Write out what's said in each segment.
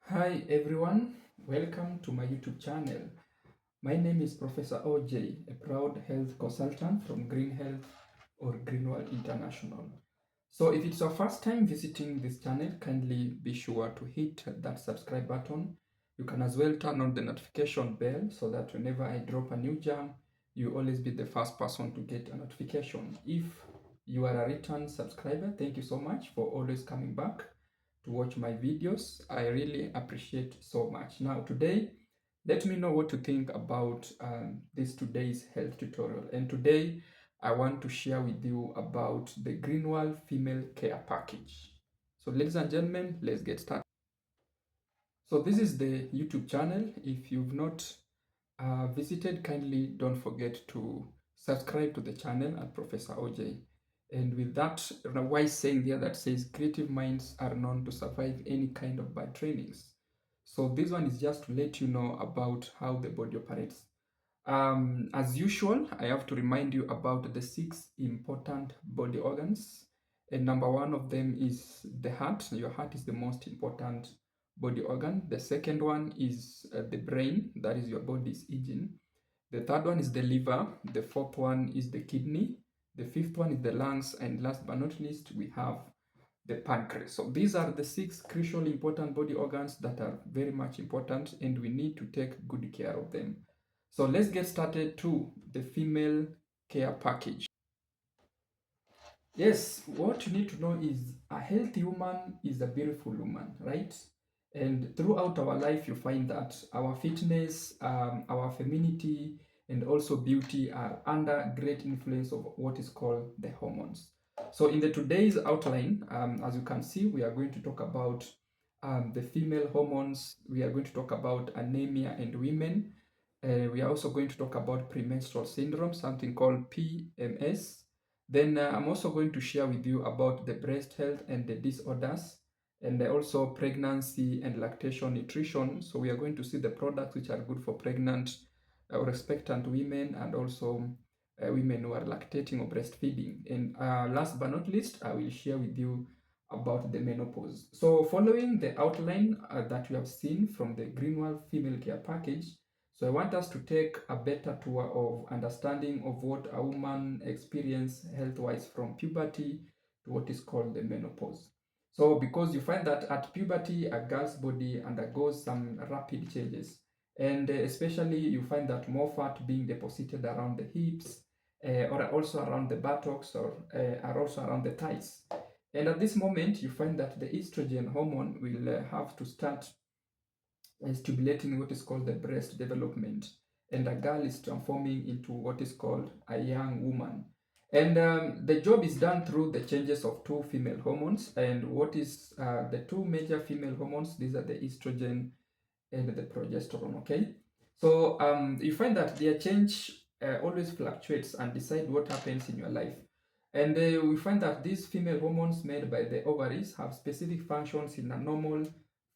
Hi everyone, welcome to my YouTube channel. My name is Professor OJ, a proud health consultant from Green Health or Greenwald International. So if it's your first time visiting this channel, kindly be sure to hit that subscribe button. You can as well turn on the notification bell so that whenever I drop a new jam, you always be the first person to get a notification. If you are a return subscriber, thank you so much for always coming back to watch my videos. I really appreciate so much. Now today, let me know what you think about this today's health tutorial. And today, I want to share with you about the Greenwald Female Care Package. So ladies and gentlemen, let's get started. So this is the YouTube channel. If you've not visited, kindly don't forget to subscribe to the channel at Professor OJ. And with that wise saying there that says creative minds are known to survive any kind of bad trainings. So this one is just to let you know about how the body operates. As usual, I have to remind you about the six important body organs. And number one of them is the heart. Your heart is the most important body organ. The second one is the brain, that is your body's engine. The third one is the liver. The fourth one is the kidney. The fifth one is the lungs. And last but not least, we have the pancreas. So these are the six crucially important body organs that are very much important and we need to take good care of them. So let's get started to the female care package. Yes, what you need to know is a healthy woman is a beautiful woman, right? And throughout our life, you find that our fitness, our femininity, and also beauty are under great influence of what is called the hormones. So in the today's outline, as you can see, we are going to talk about the female hormones. We are going to talk about anemia in women. We are also going to talk about premenstrual syndrome, something called PMS. Then I'm also going to share with you about the breast health and the disorders, and also pregnancy and lactation nutrition. So we are going to see the products which are good for pregnant or expectant women, and also women who are lactating or breastfeeding. And last but not least, I will share with you about the menopause. So following the outline that you have seen from the Greenwald Female Care Package, so I want us to take a better tour of understanding of what a woman experiences health-wise from puberty to what is called the menopause. So because you find that at puberty, a girl's body undergoes some rapid changes. And especially you find that more fat being deposited around the hips, or also around the buttocks, or are also around the thighs. And at this moment, you find that the estrogen hormone will have to start stimulating what is called the breast development, and a girl is transforming into what is called a young woman. And the job is done through the changes of two female hormones. And what is the two major female hormones? These are the estrogen and the progesterone. Okay, so you find that their change always fluctuates and decide what happens in your life. And we find that these female hormones made by the ovaries have specific functions in a normal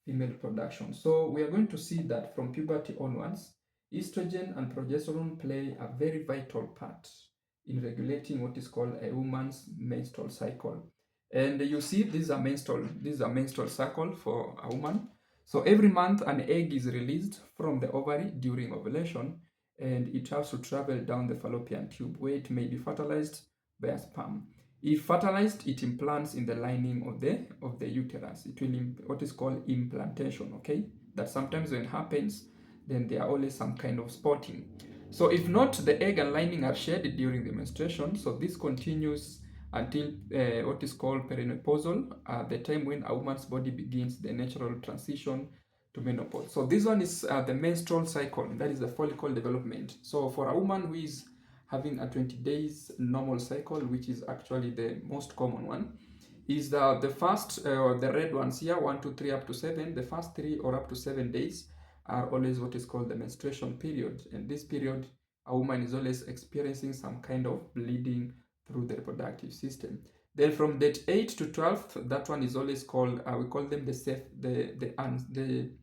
female production. So we are going to see that from puberty onwards, estrogen and progesterone play a very vital part in regulating what is called a woman's menstrual cycle. And you see, this is a menstrual cycle for a woman. So every month, an egg is released from the ovary during ovulation, and it has to travel down the fallopian tube where it may be fertilized by a sperm. If fertilized, it implants in the lining of the uterus. It will what is called implantation. Okay, that sometimes when it happens, then there are always some kind of spotting. So if not, the egg and lining are shed during the menstruation. So this continues until what is called perimenopausal, the time when a woman's body begins the natural transition to menopause. So this one is the menstrual cycle, that is the follicle development. So for a woman who is having a 20 days normal cycle, which is actually the most common one, is the first, the red ones here, 1, 2, 3, up to 7. The first 3 or up to 7 days are always what is called the menstruation period. And this period, a woman is always experiencing some kind of bleeding through the reproductive system. Then from date 8 to 12, that one is always called, we call them the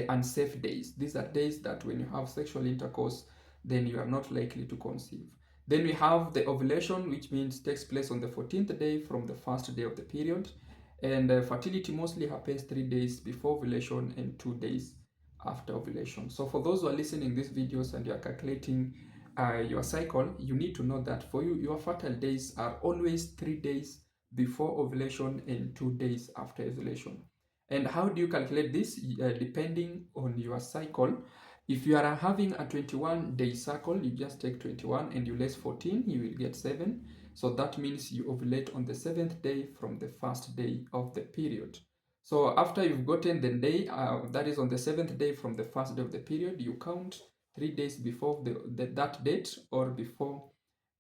unsafe days. These are days that when you have sexual intercourse, then you are not likely to conceive. Then we have the ovulation, which means takes place on the 14th day from the first day of the period. And fertility mostly happens 3 days before ovulation and 2 days after ovulation. So for those who are listening these videos and you are calculating your cycle, you need to know that for you, your fertile days are always 3 days before ovulation and 2 days after ovulation. And how do you calculate this? Depending on your cycle. If you are having a 21-day cycle, you just take 21 and you less 14, you will get 7. So that means you ovulate on the 7th day from the first day of the period. So after you've gotten the day, that is on the 7th day from the first day of the period, you count 3 days before that date or before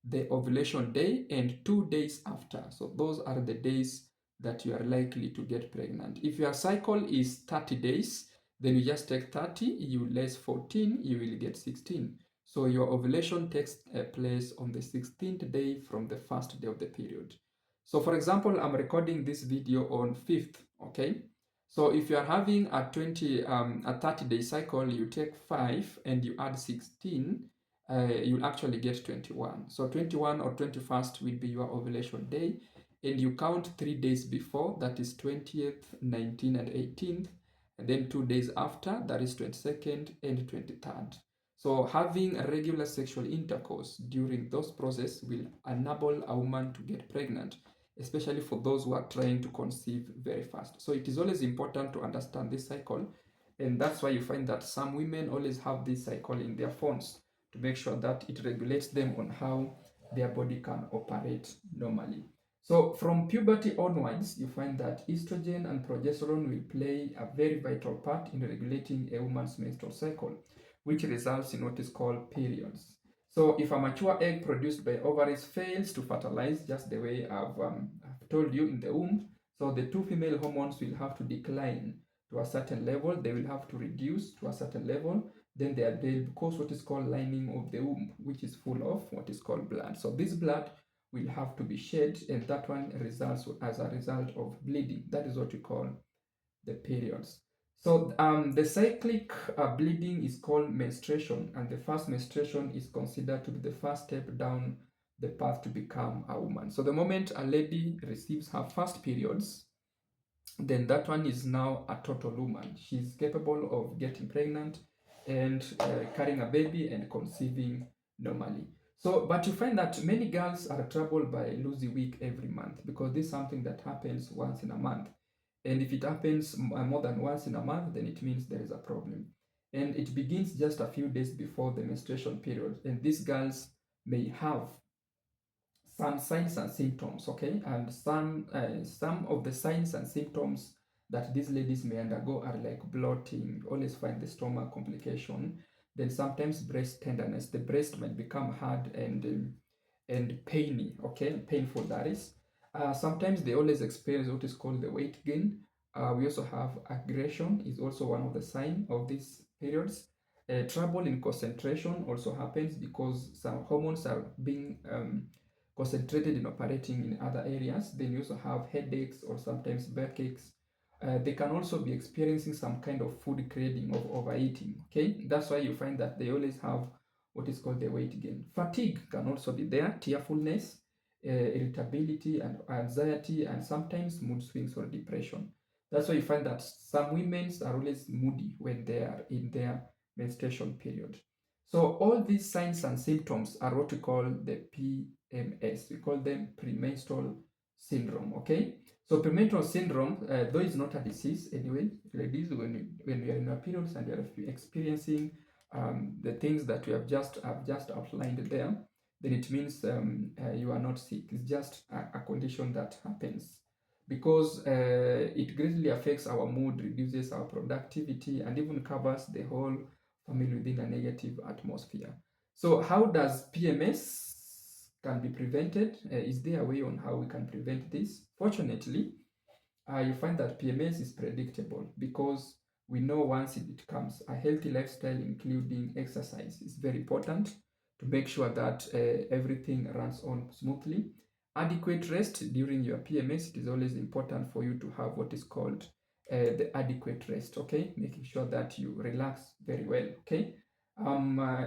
the ovulation day and 2 days after. So those are the days that you are likely to get pregnant. If your cycle is 30 days, then you just take 30, you less 14, you will get 16. So your ovulation takes place on the 16th day from the first day of the period. So for example, I'm recording this video on 5th, okay? So if you are having a 30-day cycle, you take 5 and you add 16, you'll actually get 21. So 21 or 21st will be your ovulation day, and you count 3 days before, that is 20th, 19th, and 18th, and then 2 days after, that is 22nd and 23rd. So having a regular sexual intercourse during those processes will enable a woman to get pregnant, especially for those who are trying to conceive very fast. So it is always important to understand this cycle, and that's why you find that some women always have this cycle in their phones to make sure that it regulates them on how their body can operate normally. So from puberty onwards, you find that estrogen and progesterone will play a very vital part in regulating a woman's menstrual cycle, which results in what is called periods. So if a mature egg produced by ovaries fails to fertilize, just the way I've told you in the womb, so the two female hormones will have to decline to a certain level, they will have to reduce to a certain level, then they'll cause what is called lining of the womb, which is full of what is called blood. So this blood will have to be shed, and that one results as a result of bleeding. That is what we call the periods. So the cyclic bleeding is called menstruation, and the first menstruation is considered to be the first step down the path to become a woman. So the moment a lady receives her first periods, then that one is now a total woman. She's capable of getting pregnant and carrying a baby and conceiving normally. So, but you find that many girls are troubled by losing weight every month because this is something that happens once in a month. And if it happens more than once in a month, then it means there is a problem. And it begins just a few days before the menstruation period. And these girls may have some signs and symptoms, okay? And some of the signs and symptoms that these ladies may undergo are like bloating, always find the stomach complication, then sometimes breast tenderness. The breast might become hard and painy, okay, painful that is. Sometimes they always experience what is called the weight gain. We also have aggression is also one of the signs of these periods. Trouble in concentration also happens because some hormones are being concentrated in operating in other areas. Then you also have headaches or sometimes backaches. They can also be experiencing some kind of food craving of overeating. Okay, that's why you find that they always have what is called the weight gain. Fatigue can also be there, tearfulness, irritability, and anxiety, and sometimes mood swings or depression. That's why you find that some women are always moody when they are in their menstruation period. So all these signs and symptoms are what we call the PMS. We call them premenstrual syndrome. Okay. So premenstrual syndrome, though it's not a disease anyway, ladies, when you are in your periods and you are experiencing the things that we have just outlined there, then it means you are not sick. It's just a condition that happens because it greatly affects our mood, reduces our productivity, and even covers the whole family within a negative atmosphere. So how does PMS can be prevented? Is there a way on how we can prevent this? Fortunately, you find that PMS is predictable because we know once it comes. A healthy lifestyle, including exercise, is very important to make sure that everything runs on smoothly. Adequate rest during your PMS, it is always important for you to have what is called the adequate rest, okay? Making sure that you relax very well, okay?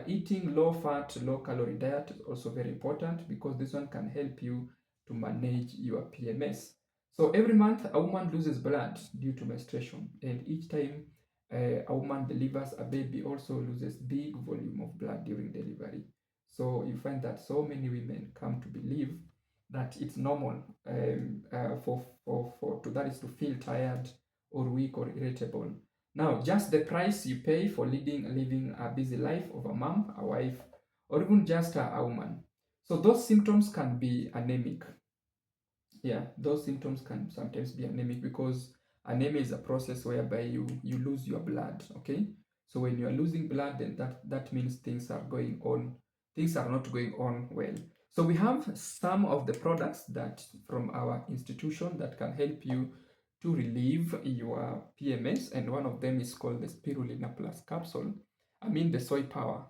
Eating low fat, low calorie diet is also very important because this one can help you to manage your PMS. So every month, a woman loses blood due to menstruation, and each time a woman delivers, a baby also loses big volume of blood during delivery. So you find that so many women come to believe that it's normal for to that is to feel tired or weak or irritable. Now, just the price you pay for living a busy life of a mom, a wife, or even just a woman. So those symptoms can be anemic. Yeah, those symptoms can sometimes be anemic because anemia is a process whereby you lose your blood. Okay, so when you are losing blood, then that means things are not going on well. So we have some of the products that from our institution that can help you to relieve your PMS, and one of them is called the spirulina plus capsule. I mean, the soy power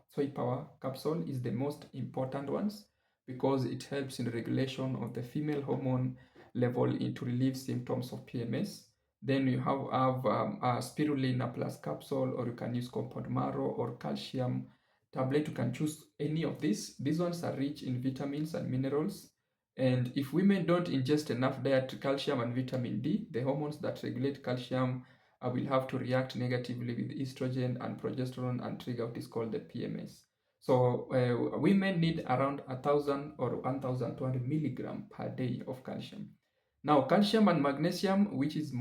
capsule is the most important ones because it helps in the regulation of the female hormone level to relieve symptoms of PMS. Then you have a spirulina plus capsule, or you can use compound marrow or calcium tablet. You can choose any of these. These ones are rich in vitamins and minerals. And if women don't ingest enough diet calcium and vitamin D, the hormones that regulate calcium will have to react negatively with estrogen and progesterone and trigger what is called the PMS. So women need around 1,000 or 1,200 milligram per day of calcium. Now, calcium and magnesium, which is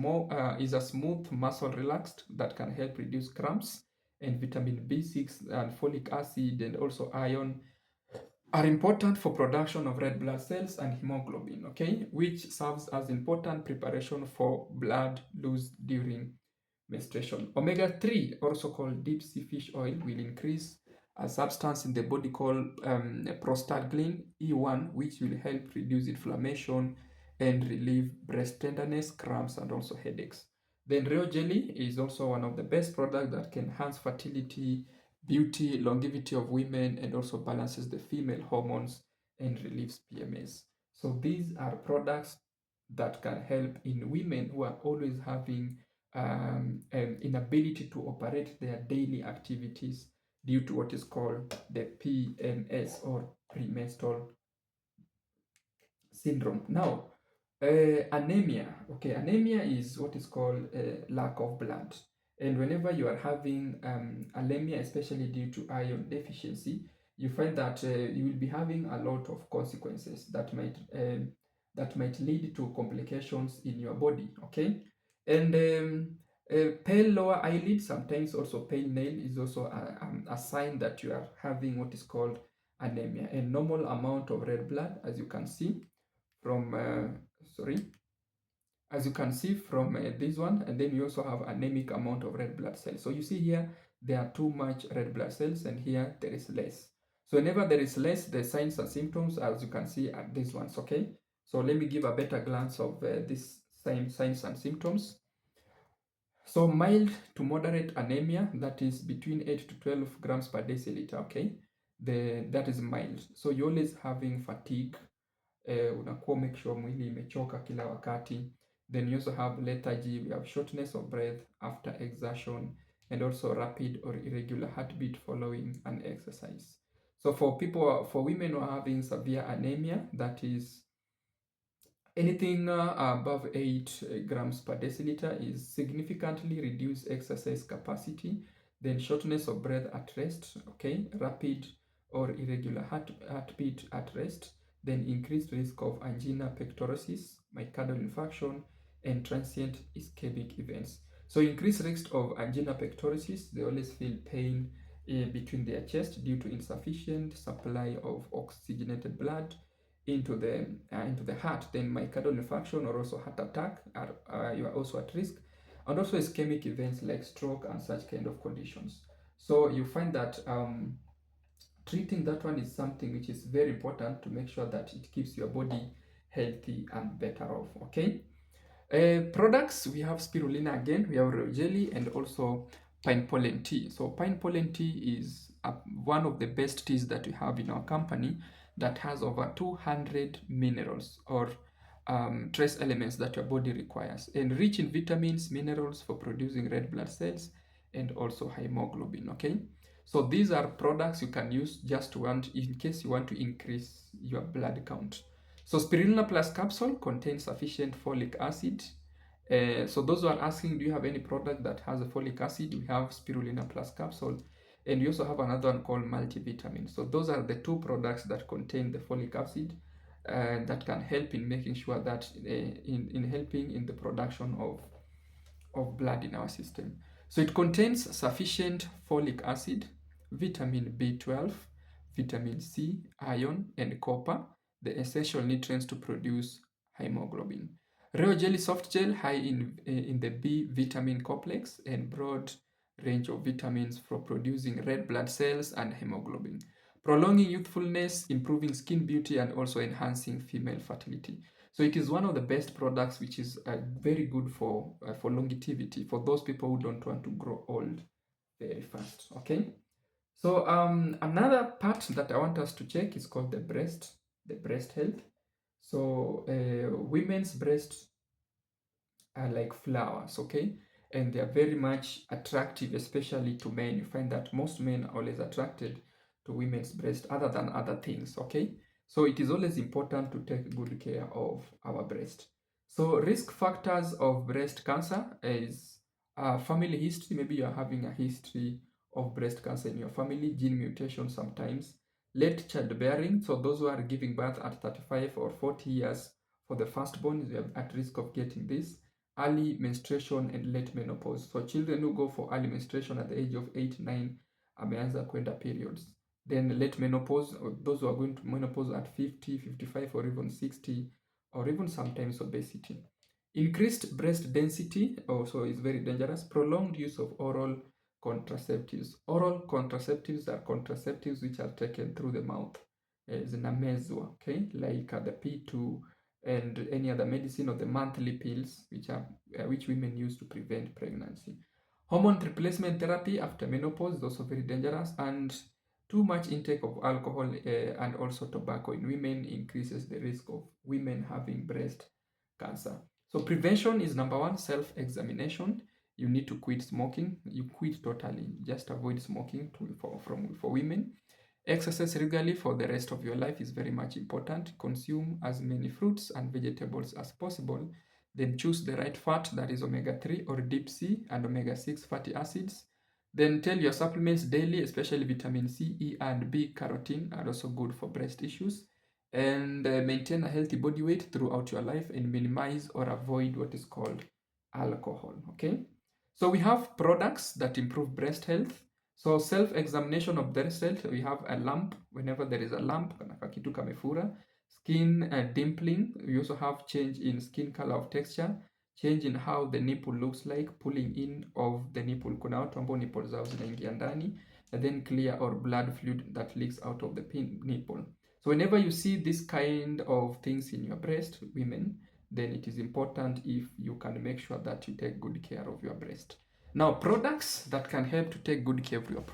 is a smooth muscle relaxed that can help reduce cramps, and vitamin B6 and folic acid and also iron are important for production of red blood cells and hemoglobin, okay, which serves as important preparation for blood loss during menstruation. Omega-3, also called deep sea fish oil, will increase a substance in the body called prostaglandin E1, which will help reduce inflammation and relieve breast tenderness, cramps, and also headaches. Then Rio Jelly is also one of the best products that can enhance fertility, beauty, longevity of women, and also balances the female hormones and relieves PMS. So these are products that can help in women who are always having an inability to operate their daily activities due to what is called the PMS or premenstrual syndrome. Now, anemia. Okay, anemia is what is called lack of blood. And whenever you are having anemia, especially due to iron deficiency, you find that you will be having a lot of consequences that might lead to complications in your body. Okay, and pale lower eyelid, sometimes also pale nail, is also a sign that you are having what is called anemia. A normal amount of red blood, as you can see from sorry as you can see from this one, and then you also have anemic amount of red blood cells. So you see here there are too much red blood cells, and here there is less. So whenever there is less, the signs and symptoms, as you can see, are these ones. Okay, so let me give a better glance of these same signs and symptoms. So mild to moderate anemia, that is between 8 to 12 grams per deciliter. Okay, that is mild. So you're always having fatigue, unakuwa make sure mwili imechoka kila wakati. Then you also have lethargy, we have shortness of breath after exertion, and also rapid or irregular heartbeat following an exercise. So for women who are having severe anemia, that is anything above 8 grams per deciliter, is significantly reduced exercise capacity, then shortness of breath at rest, okay, rapid or irregular heartbeat at rest, then increased risk of angina pectoris, myocardial infarction, and transient ischemic events. So increased risk of angina pectoris, they always feel pain between their chest due to insufficient supply of oxygenated blood into the heart. Then myocardial infarction or also heart attack you are also at risk, and also ischemic events like stroke and such kind of conditions. So you find that treating that one is something which is very important to make sure that it keeps your body healthy and better off. Okay. Products, we have spirulina again, we have royal jelly, and also pine pollen tea. So pine pollen tea is one of the best teas that we have in our company that has over 200 minerals or trace elements that your body requires, and rich in vitamins, minerals for producing red blood cells, and also hemoglobin. Okay, so these are products you can use just in case you want to increase your blood count. So spirulina plus capsule contains sufficient folic acid. So those who are asking, do you have any product that has a folic acid? We have spirulina plus capsule, and we also have another one called multivitamin. So those are the two products that contain the folic acid that can help in making sure that in helping in the production of blood in our system. So it contains sufficient folic acid, vitamin B12, vitamin C, iron, and copper, the essential nutrients to produce hemoglobin. Raw jelly soft gel high in the B vitamin complex and broad range of vitamins for producing red blood cells and hemoglobin, prolonging youthfulness, improving skin beauty, and also enhancing female fertility. So it is one of the best products, which is very good for longevity for those people who don't want to grow old very fast. Okay. So another part that I want us to check is called the breast health. So women's breasts are like flowers, okay? And they are very much attractive, especially to men. You find that most men are always attracted to women's breast other than other things, okay? So it is always important to take good care of our breast. So risk factors of breast cancer is family history. Maybe you're having a history of breast cancer in your family, gene mutation sometimes, late childbearing. So those who are giving birth at 35 or 40 years for the firstborn, they are at risk of getting this. Early menstruation and late menopause. So children who go for early menstruation at the age of 8, 9 ameanza kwenda periods. Then late menopause, or those who are going to menopause at 50, 55, or even 60, or even sometimes obesity. Increased breast density also is very dangerous. Prolonged use of oral contraceptives. Oral contraceptives are contraceptives which are taken through the mouth. Zinamezwa, okay, like the P2 and any other medicine or the monthly pills which women use to prevent pregnancy. Hormone replacement therapy after menopause is also very dangerous, and too much intake of alcohol and also tobacco in women increases the risk of women having breast cancer. So prevention is number one, self-examination. You need to quit smoking. You quit totally. Just avoid smoking for women. Exercise regularly for the rest of your life is very much important. Consume as many fruits and vegetables as possible. Then choose the right fat, that is omega-3 or deep sea and omega-6 fatty acids. Then tell your supplements daily, especially vitamin C, E, and B carotene are also good for breast issues. And maintain a healthy body weight throughout your life and minimize or avoid what is called alcohol. Okay. So we have products that improve breast health. So self-examination of breast health, we have a lump. Whenever there is a lump, kakitu kamefura. Skin dimpling. We also have change in skin color of texture, change in how the nipple looks like, pulling in of the nipple. Kuna watu ambao nipple zao zinaingia ndani, and then clear or blood fluid that leaks out of the nipple. So whenever you see this kind of things in your breast, women, then it is important if you can make sure that you take good care of your breast. Now, products that can help to take good care of your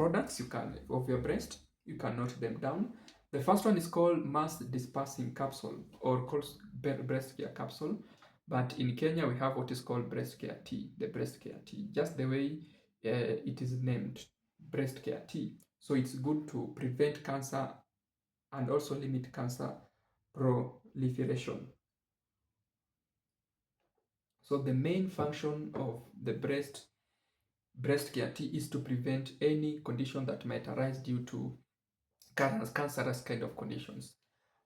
of your breast, you can note them down. The first one is called mass dispersing capsule or called breast care capsule. But in Kenya, we have what is called breast care tea, the breast care tea, just the way it is named, breast care tea. So it's good to prevent cancer and also limit cancer proliferation. So the main function of the breast care tea is to prevent any condition that might arise due to cancerous kind of conditions.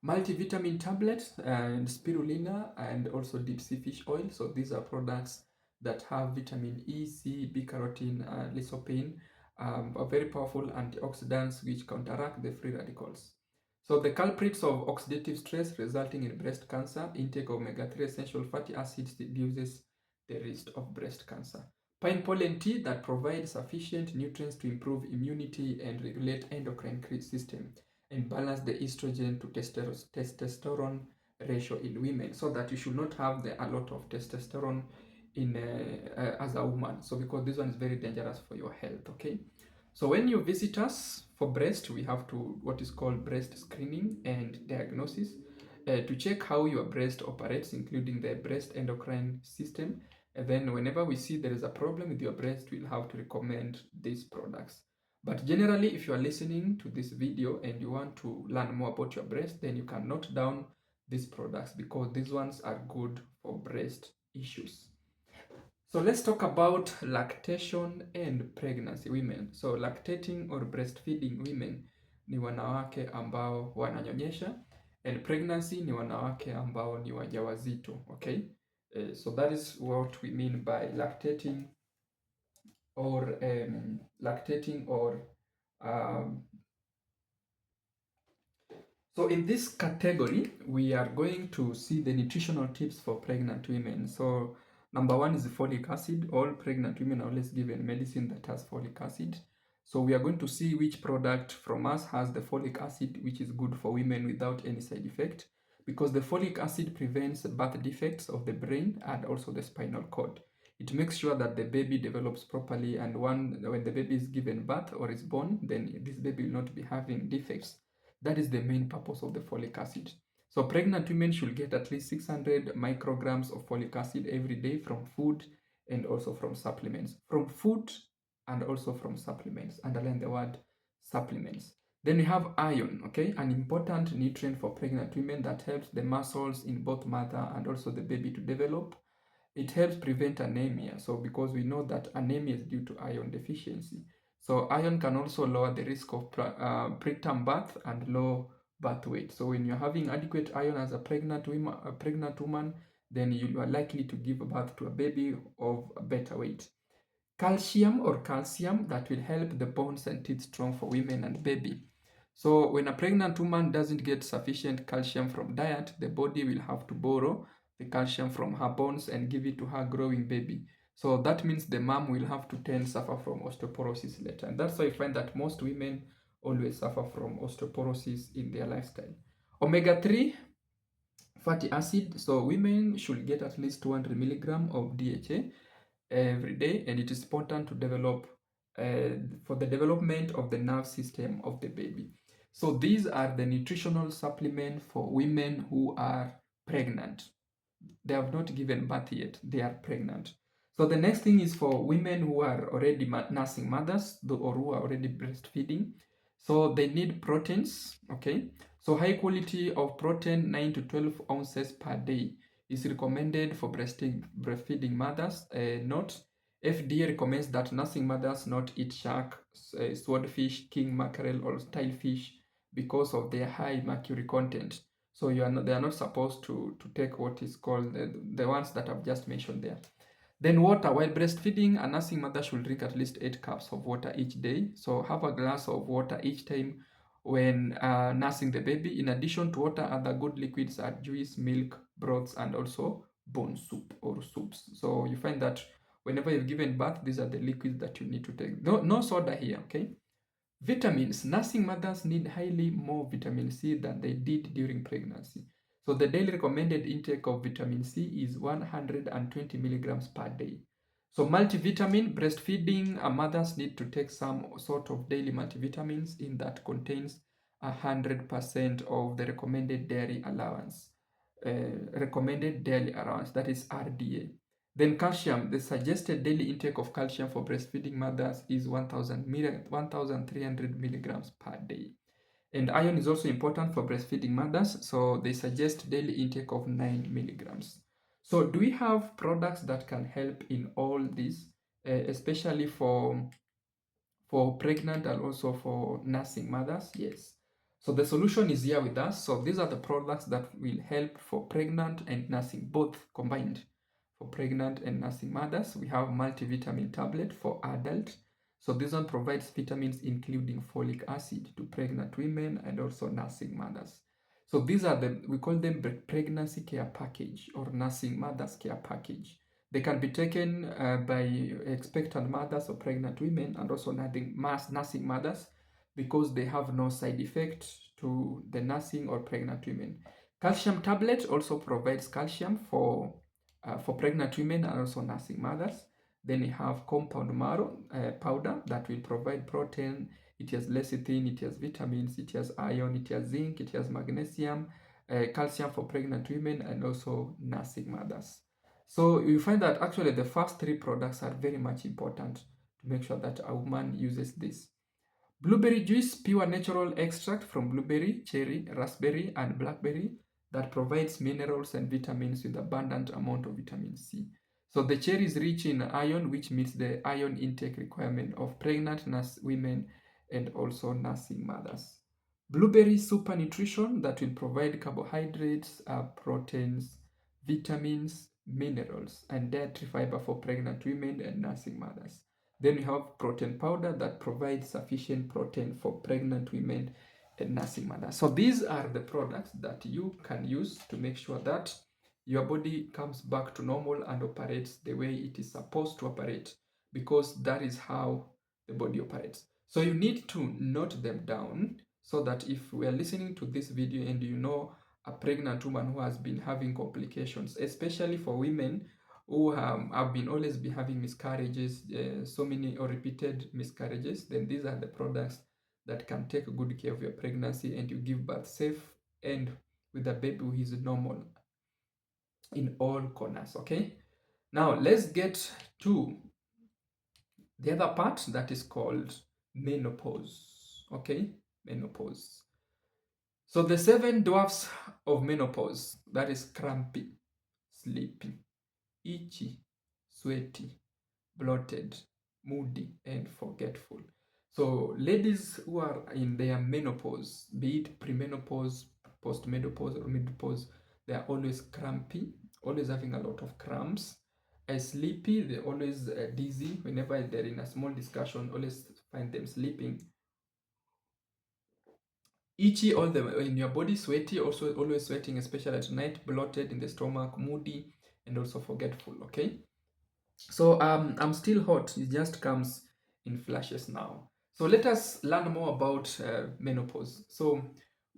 Multivitamin tablets and spirulina and also deep sea fish oil. So these are products that have vitamin E, C, B carotene, lycopene, are very powerful antioxidants which counteract the free radicals. So the culprits of oxidative stress resulting in breast cancer, intake of omega-3 essential fatty acids reduces the risk of breast cancer. Pine pollen tea that provides sufficient nutrients to improve immunity and regulate endocrine system and balance the estrogen to testosterone ratio in women, so that you should not have a lot of testosterone in as a woman. So because this one is very dangerous for your health. Okay. So when you visit us for breast, we have to what is called breast screening and diagnosis to check how your breast operates, including the breast endocrine system. And then whenever we see there is a problem with your breast, we'll have to recommend these products. But generally, if you are listening to this video and you want to learn more about your breast, then you can note down these products because these ones are good for breast issues. So let's talk about lactation and pregnancy women. So lactating or breastfeeding women ni wanawake ambao wananyonyesha, and pregnancy ni wanawake ambao ni wajawazito, okay? So that is what we mean by lactating or um, so in this category, we are going to see the nutritional tips for pregnant women. So number one is folic acid. All pregnant women are always given medicine that has folic acid. So we are going to see which product from us has the folic acid, which is good for women without any side effect, because the folic acid prevents birth defects of the brain and also the spinal cord. It makes sure that the baby develops properly, and when the baby is given birth or is born, then this baby will not be having defects. That is the main purpose of the folic acid. So pregnant women should get at least 600 micrograms of folic acid every day from food and also from supplements. From food and also from supplements. Underline the word supplements. Then we have iron, okay, an important nutrient for pregnant women that helps the muscles in both mother and also the baby to develop. It helps prevent anemia. So because we know that anemia is due to iron deficiency. So iron can also lower the risk of preterm birth and low birth weight. So when you're having adequate iron as a pregnant woman, then you are likely to give birth to a baby of a better weight. Calcium that will help the bones and teeth strong for women and baby. So when a pregnant woman doesn't get sufficient calcium from diet, the body will have to borrow the calcium from her bones and give it to her growing baby. So that means the mom will have to suffer from osteoporosis later. And that's why I find that most women always suffer from osteoporosis in their lifestyle. Omega-3 fatty acid. So women should get at least 200 milligram of DHA every day, and it is important to develop for the development of the nerve system of the baby. So these are the nutritional supplements for women who are pregnant. They have not given birth yet, they are pregnant. So the next thing is for women who are already nursing mothers or who are already breastfeeding. So they need proteins, okay? So high quality of protein, 9 to 12 ounces per day, is recommended for breastfeeding mothers. Note, FDA recommends that nursing mothers not eat shark, swordfish, king mackerel, or stilefish because of their high mercury content. So they are not supposed to take what is called the ones that I've just mentioned there. Then water. While breastfeeding, a nursing mother should drink at least 8 cups of water each day. So have a glass of water each time when nursing the baby. In addition to water, other good liquids are juice, milk, broths, and also bone soup or soups. So you find that whenever you've given birth, these are the liquids that you need to take. No soda here, okay? Vitamins. Nursing mothers need highly more vitamin C than they did during pregnancy. So the daily recommended intake of vitamin C is 120 milligrams per day. So multivitamin, breastfeeding mothers need to take some sort of daily multivitamins in that contains 100% of the recommended daily allowance. That is RDA. Then calcium, the suggested daily intake of calcium for breastfeeding mothers is 1,300 milligrams per day. And iron is also important for breastfeeding mothers, so they suggest daily intake of 9 milligrams. So do we have products that can help in all this, especially for pregnant and also for nursing mothers? Yes. So the solution is here with us. So these are the products that will help for pregnant and nursing, both combined. For pregnant and nursing mothers, we have multivitamin tablet for adult. So this one provides vitamins including folic acid to pregnant women and also nursing mothers. So these are we call them pregnancy care package or nursing mothers care package. They can be taken by expectant mothers or pregnant women and also nursing mothers because they have no side effect to the nursing or pregnant women. Calcium tablet also provides calcium for pregnant women and also nursing mothers. Then we have compound marrow powder that will provide protein. It has lecithin, it has vitamins, it has iron, it has zinc, it has magnesium, calcium for pregnant women and also nursing mothers. So you find that actually the first 3 products are very much important to make sure that a woman uses this. Blueberry juice, pure natural extract from blueberry, cherry, raspberry, and blackberry. that provides minerals and vitamins with abundant amount of vitamin C. So the cherry is rich in iron, which meets the iron intake requirement of pregnant women and also nursing mothers. Blueberry super nutrition that will provide carbohydrates, proteins, vitamins, minerals, and dietary fiber for pregnant women and nursing mothers. Then we have protein powder that provides sufficient protein for pregnant women and nursing mothers. So these are the products that you can use to make sure that your body comes back to normal and operates the way it is supposed to operate, because that is how the body operates. So you need to note them down so that if we are listening to this video and you know a pregnant woman who has been having complications, especially for women who have been always been having miscarriages, so many or repeated miscarriages, then these are the products that can take good care of your pregnancy and you give birth safe and with a baby who is normal in all corners. Okay, now let's get to the other part that is called menopause. Okay, menopause. So the seven dwarfs of menopause, that is crampy, sleepy, itchy, sweaty, bloated, moody, and forgetful. So ladies who are in their menopause, be it premenopause, postmenopause, or menopause, they are always crampy, always having a lot of cramps. Sleepy, they're always dizzy. Whenever they're in a small discussion, always find them sleeping. Itchy all the in your body, sweaty, also always sweating, especially at night, bloated in the stomach, moody, and also forgetful. Okay. So I'm still hot. It just comes in flashes now. So let us learn more about menopause. So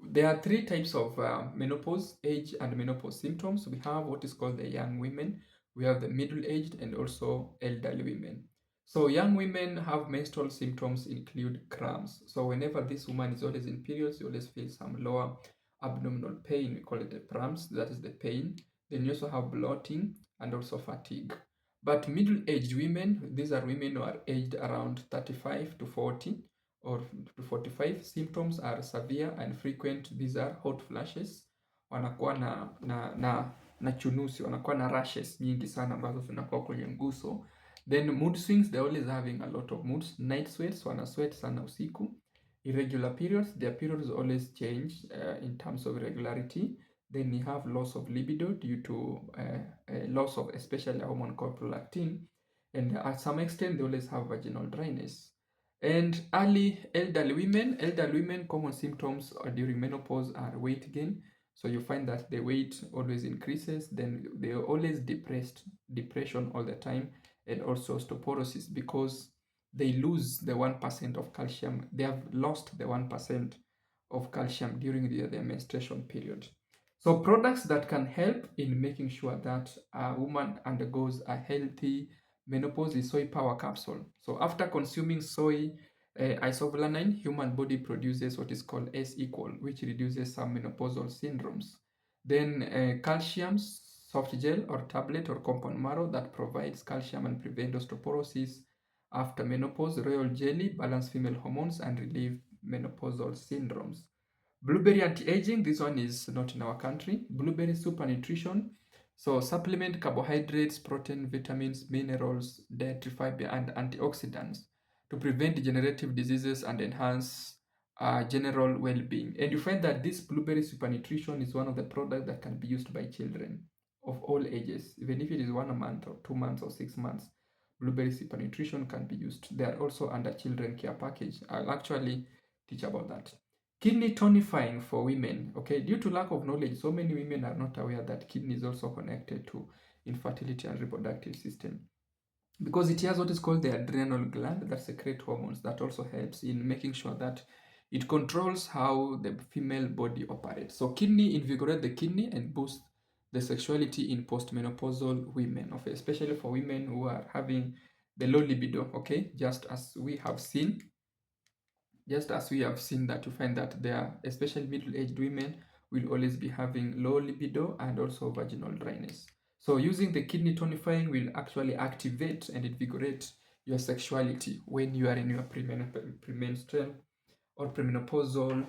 there are three types of menopause, age and menopause symptoms. We have what is called the young women. We have the middle-aged and also elderly women. So young women have menstrual symptoms include cramps. So whenever this woman is always in periods, you always feel some lower abdominal pain. We call it the cramps. That is the pain. Then you also have bloating and also fatigue. But middle-aged women, these are women who are aged around 35 to 40 or to 45. Symptoms are severe and frequent. These are hot flashes, wanakuwa na chunusi, wanakuwa na rashes nyingi sana ambazo zinakuwa kwenye nguso. Then mood swings, they're always having a lot of moods. Night sweats, wana sweat sana usiku. Irregular periods, their periods always change in terms of regularity. Then you have loss of libido due to loss of especially a hormone called prolactin. And at some extent, they always have vaginal dryness. And elderly women, common symptoms during menopause are weight gain. So you find that the weight always increases. Then they are always depression all the time, and also osteoporosis because they lose the 1% of calcium. They have lost the 1% of calcium during their menstruation period. So products that can help in making sure that a woman undergoes a healthy menopause is soy power capsule. So after consuming soy isovalanine, human body produces what is called S equal, which reduces some menopausal syndromes. Then calcium soft gel or tablet or compound marrow that provides calcium and prevent osteoporosis after menopause. Royal jelly balance female hormones and relieve menopausal syndromes. Blueberry anti-aging, this one is not in our country. Blueberry super nutrition. So supplement carbohydrates, protein, vitamins, minerals, dietary fiber, and antioxidants to prevent degenerative diseases and enhance general well-being. And you find that this blueberry super nutrition is one of the products that can be used by children of all ages, even if it is 1 month or 2 months or 6 months. Blueberry super nutrition can be used. They are also under children care package. I'll actually teach about that. Kidney tonifying for women. Okay, due to lack of knowledge, so many women are not aware that kidney is also connected to infertility and reproductive system, because it has what is called the adrenal gland that secrete hormones that also helps in making sure that it controls how the female body operates. So kidney invigorate the kidney and boost the sexuality in postmenopausal women, okay, especially for women who are having the low libido. Okay, just as we have seen that you find that there, especially middle-aged women, will always be having low libido and also vaginal dryness. So using the kidney tonifying will actually activate and invigorate your sexuality when you are in your premenstrual or premenopausal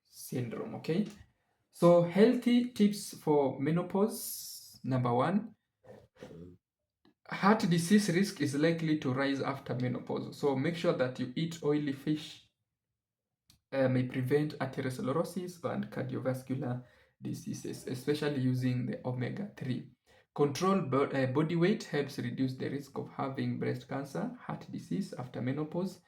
syndrome. Okay. So healthy tips for menopause. Number one, heart disease risk is likely to rise after menopause. So make sure that you eat oily fish, may prevent atherosclerosis and cardiovascular diseases, especially using the omega 3. Control body weight helps reduce the risk of having breast cancer, heart disease after menopause,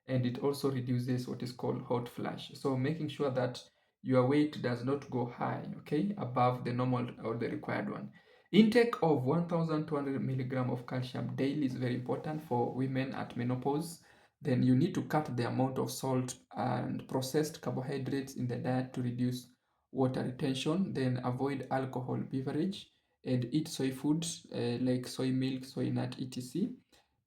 and it also reduces what is called hot flash. So making sure that your weight does not go high, okay, above the normal or the required one. Intake of 1,200 milligram of calcium daily is very important for women at menopause. Then you need to cut the amount of salt and processed carbohydrates in the diet to reduce water retention. Then avoid alcohol beverage and eat soy foods like soy milk, soy nut, etc.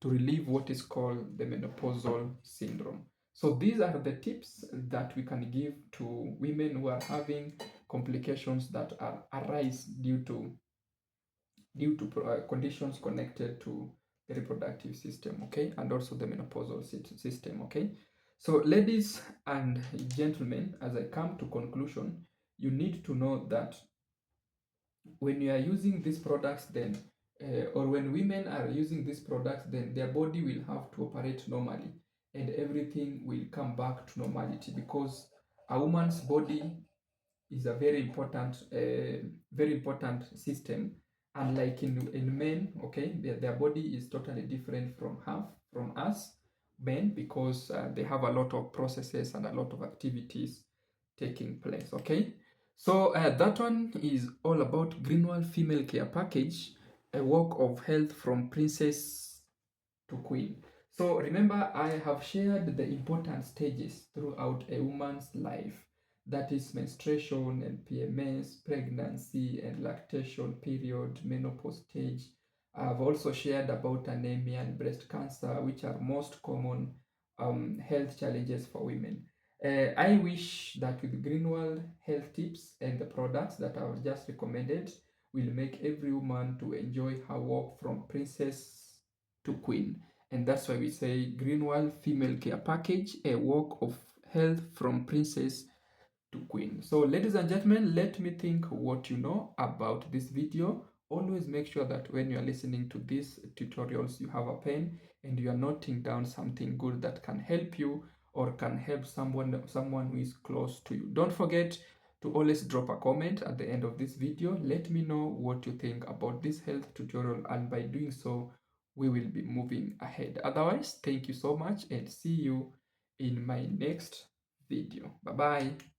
to relieve what is called the menopausal syndrome. So these are the tips that we can give to women who are having complications that arise due to conditions connected to the reproductive system, okay, and also the menopausal system, okay. So ladies and gentlemen, as I come to conclusion, you need to know that when you are using these products, then or when women are using these products, then their body will have to operate normally and everything will come back to normality, because a woman's body is a very important system. Unlike in men, okay, their body is totally different from us men, because they have a lot of processes and a lot of activities taking place, okay. So that one is all about Greenwald Female Care Package, a walk of health from princess to queen. So remember, I have shared the important stages throughout a woman's life, that is menstruation and PMS, pregnancy and lactation period, menopause stage. I've also shared about anemia and breast cancer, which are most common health challenges for women. I wish that with Greenwald health tips and the products that I've just recommended will make every woman to enjoy her walk from princess to queen. And that's why we say Greenwald Female Care Package, a walk of health from princess to queen. So ladies and gentlemen, let me think what you know about this video. Always make sure that when you are listening to these tutorials, you have a pen and you are noting down something good that can help you or can help someone who is close to you. Don't forget to always drop a comment at the end of this video. Let me know what you think about this health tutorial, and by doing so, we will be moving ahead. Otherwise, thank you so much and see you in my next video. Bye bye.